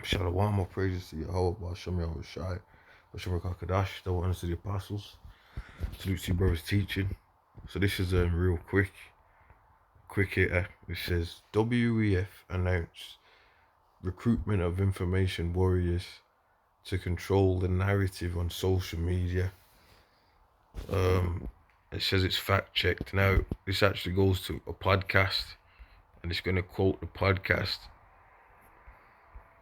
Shalom, all praises to Yahweh, Bashem Yahweh Shai, Bashem Kakadash, the ones to the apostles. Salute to your brother's teaching. So this is a real quick hitter. It says WEF announced recruitment of information warriors to control the narrative on social media. It says it's fact checked. Now this actually goes to a podcast, and it's going to quote the podcast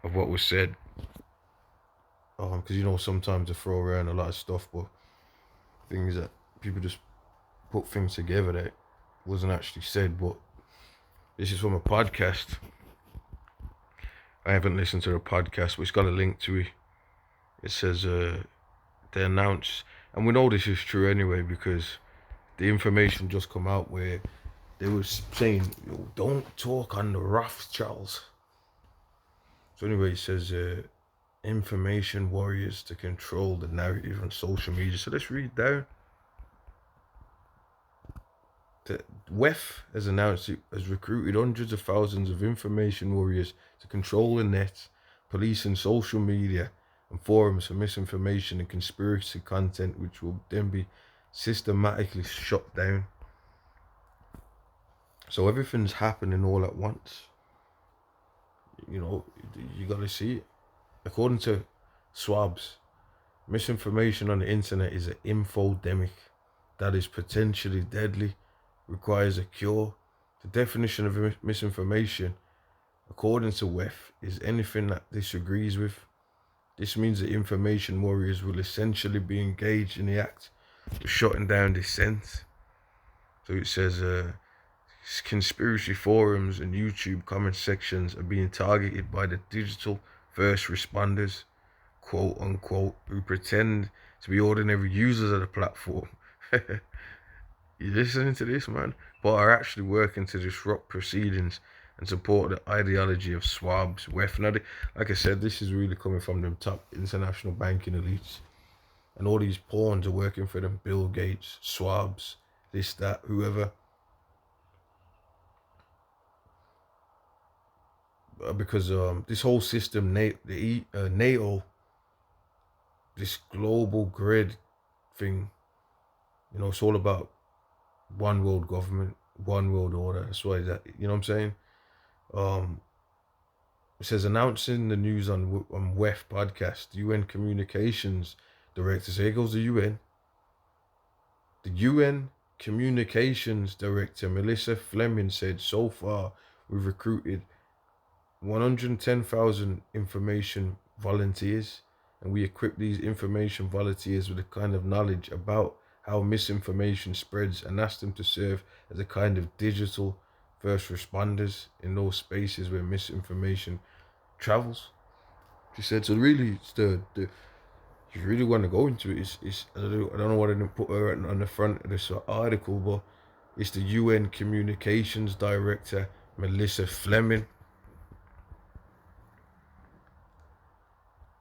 of what was said. Because sometimes they throw around a lot of stuff, but things that people just put things together that wasn't actually said. But this is from a podcast. I haven't listened to the podcast, but it's got a link to it. It says they announce, and we know this is true anyway because the information just come out where they were saying, "Yo, don't talk on the Rothschilds." So anyway, it says information warriors to control the narrative on social media. So let's read down. The WEF has announced it has recruited hundreds of thousands of information warriors to control the net, policing social media and forums for misinformation and conspiracy content, which will then be systematically shut down. So everything's happening all at once. You gotta see it. According to Swabs, misinformation on the internet is an infodemic that is potentially deadly, requires a cure. The definition of misinformation, according to WEF, is anything that disagrees with. This means that information warriors will essentially be engaged in the act of shutting down dissent. So it says conspiracy forums and YouTube comment sections are being targeted by the digital first responders, quote unquote, who pretend to be ordinary users of the platform. You listening to this, man? But are actually working to disrupt proceedings and support the ideology of Swabs, WEF. Now, like I said, this is really coming from them top international banking elites. And all these pawns are working for them. Bill Gates, Swabs, this, that, whoever. Because this whole system, NATO, this global grid thing, it's all about one world government, one world order. That's why what I'm saying? It says announcing the news on WEF podcast, UN Communications Director. So here goes the UN. The UN Communications Director, Melissa Flemming, said, so far we've recruited 110,000 information volunteers, and we equip these information volunteers with the kind of knowledge about how misinformation spreads and ask them to serve as a kind of digital first responders in those spaces where misinformation travels. She said, so really, it's if you really want to go into it, it's I don't know why I didn't put her on the front of this article, but it's the UN Communications Director, Melissa Flemming.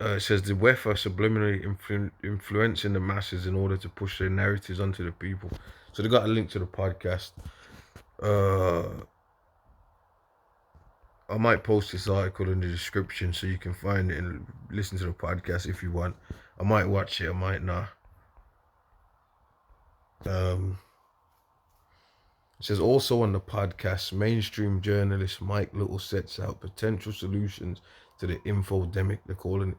It says the WEF are subliminally influencing the masses in order to push their narratives onto the people. So they got a link to the podcast. I might post this article in the description so you can find it and listen to the podcast if you want. I might watch it, I might not. It says also on the podcast, mainstream journalist Mike Little sets out potential solutions to the infodemic, they're calling it.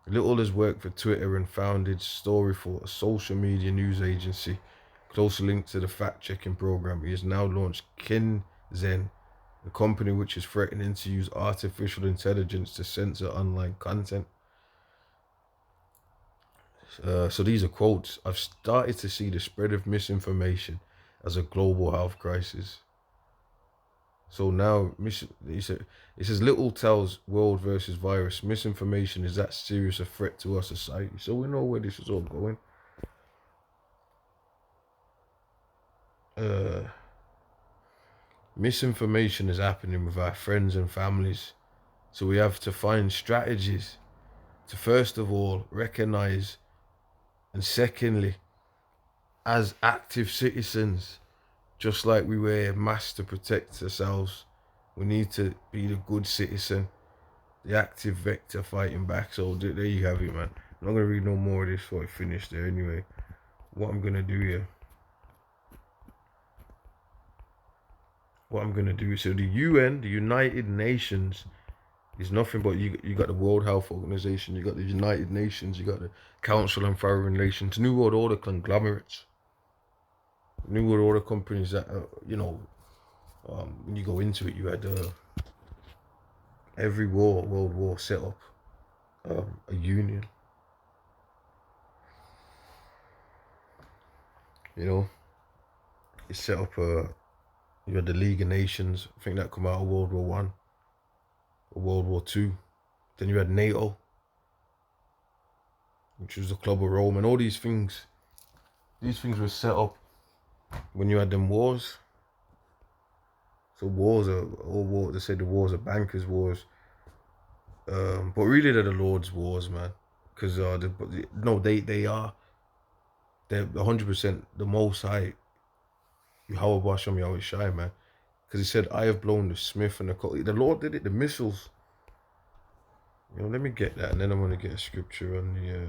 Little has worked for Twitter and founded Storyful, a social media news agency closely linked to the fact-checking program. He has now launched Kinzen, a company which is threatening to use artificial intelligence to censor online content. So these are quotes. I've started to see the spread of misinformation as a global health crisis. So now, it says Little tells world versus virus. Misinformation is that serious a threat to our society. So we know where this is all going. Misinformation is happening with our friends and families. So we have to find strategies to, first of all, recognize, and secondly, as active citizens, just like we wear masks to protect ourselves, we need to be the good citizen the active vector fighting back. So there you have it, man. I'm not gonna read no more of this before I finish there. Anyway, what I'm gonna do here. What I'm gonna do. So the UN, the United Nations, is nothing but you got the World Health Organization, you got the United Nations, you got the Council on Foreign Relations, New World Order conglomerates, New World Order companies that when you go into it, you had every world war set up a union. You know, it set up you had the League of Nations. I think that come out of World War One or World War Two. Then you had NATO, which was the Club of Rome, and all these things. These things were set up when you had them wars. So wars are all war. They say the wars are bankers' wars, but really they're the Lord's wars, man. Because no, they are. They're 100% the Most High. Yahweh Basham Yahweh Shai, man. Because he said, "I have blown the smith and the coal." The Lord did it. The missiles. Let me get that, and then I'm gonna get a scripture on the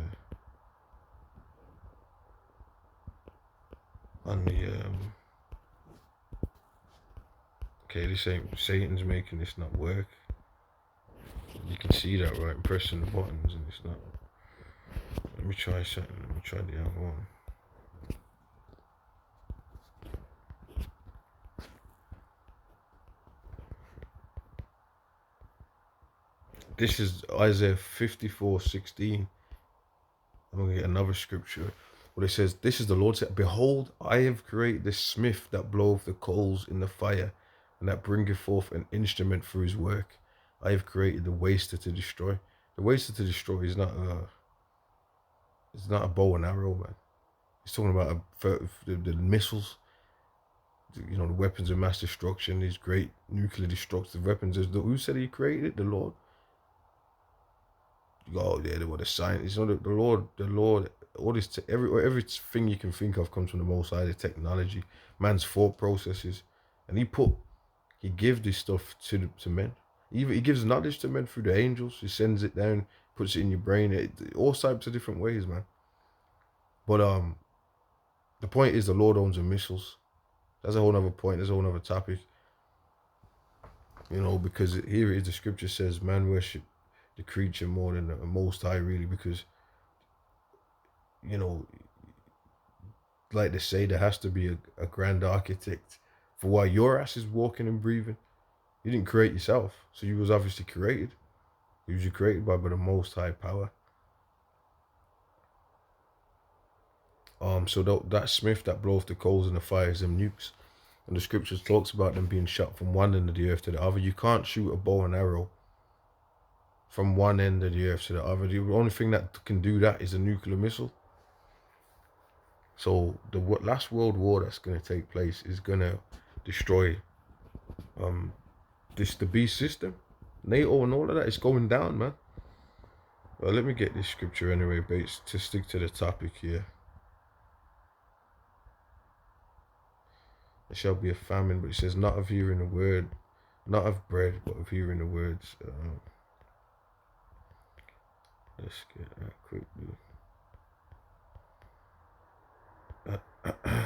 Okay, this ain't Satan's making this not work. You can see that, right? I'm pressing the buttons and it's not. Let me try something. Let me try the other one. This is Isaiah 54:16. I'm gonna get another scripture where it says, "This is the Lord said, Behold, I have created the smith that bloweth the coals in the fire, and that bringeth forth an instrument for his work. I have created the waster to destroy." The waster to destroy is not a bow and arrow, man. He's talking about the missiles, the weapons of mass destruction, these great nuclear destructive weapons. Who said he created it? The Lord. Oh yeah, the science. The Lord. All this, everything you can think of comes from the Most High. The technology, man's thought processes, and he gives this stuff to men. He gives knowledge to men through the angels. He sends it down, puts it in your brain. All types of different ways, man. But the point is the Lord owns the missiles. That's a whole other point. That's a whole other topic. Because here it is. The scripture says, "Man worship the creature more than the Most High," really, because like they say, there has to be a grand architect for why your ass is walking and breathing. You didn't create yourself, so you was obviously created. You was created by the Most High power. So that smith that bloweth the coals in the fires, them nukes, and the scriptures talks about them being shot from one end of the earth to the other. You can't shoot a bow and arrow from one end of the earth to the other. The only thing that can do that is a nuclear missile. So the last world war that's going to take place is going to destroy the beast system, NATO and all of that. It's going down, man. Well, let me get this scripture anyway, but to stick to the topic here. There shall be a famine, but it says not of hearing the word, not of bread, but of hearing the words. Let's get that quickly.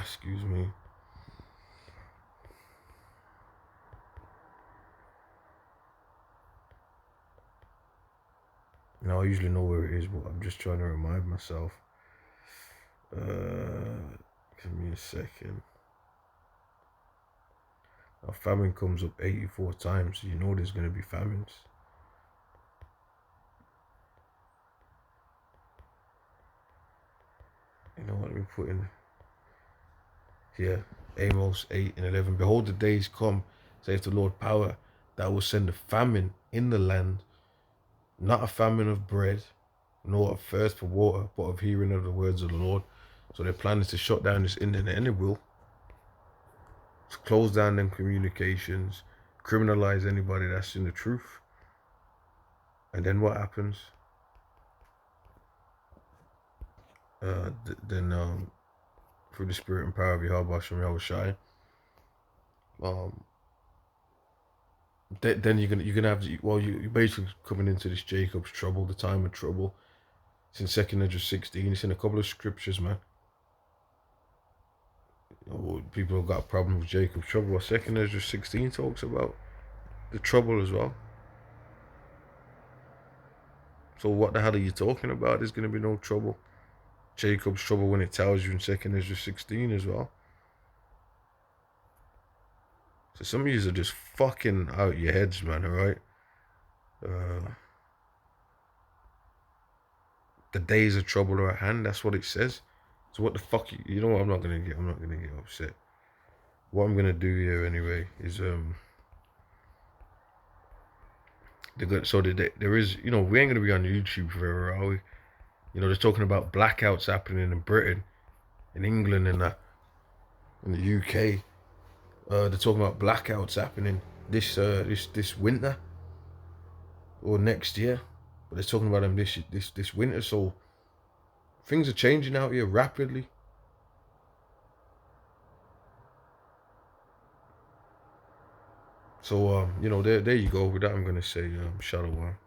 Excuse me. Now I usually know where it is, but I'm just trying to remind myself. Give me a second. Now famine comes up 84 times, so you know there's going to be famines. You know what, let me put in here, Amos 8:11. Behold, the days come, saith the Lord power, that will send a famine in the land, not a famine of bread, nor of thirst for water, but of hearing of the words of the Lord. So they're planning to shut down this internet, and it will. To close down them communications, criminalize anybody that's in the truth. And then what happens? Then through the spirit and power of Yahweh Shem Yahweh Shai, then you're gonna have to, well, you're basically coming into this Jacob's trouble, the time of trouble. It's in 2nd Ezra 16. It's in a couple of scriptures, man. People have got a problem with Jacob's trouble. What 2nd Ezra 16 talks about the trouble as well. So what the hell are you talking about? There's gonna be no trouble. Jacob's trouble when it tells you in 2nd Ezra 16 as well. So some of you are just fucking out your heads, man. All right. The days of trouble are at hand. That's what it says. So what the fuck? You know what? I'm not gonna get upset. What I'm gonna do here anyway is there is, we ain't gonna be on YouTube forever, are we? They're talking about blackouts happening in Britain, in England, and in the UK. They're talking about blackouts happening this winter or next year, but they're talking about them this winter. So things are changing out here rapidly. So there you go. With that, I'm gonna say shalom.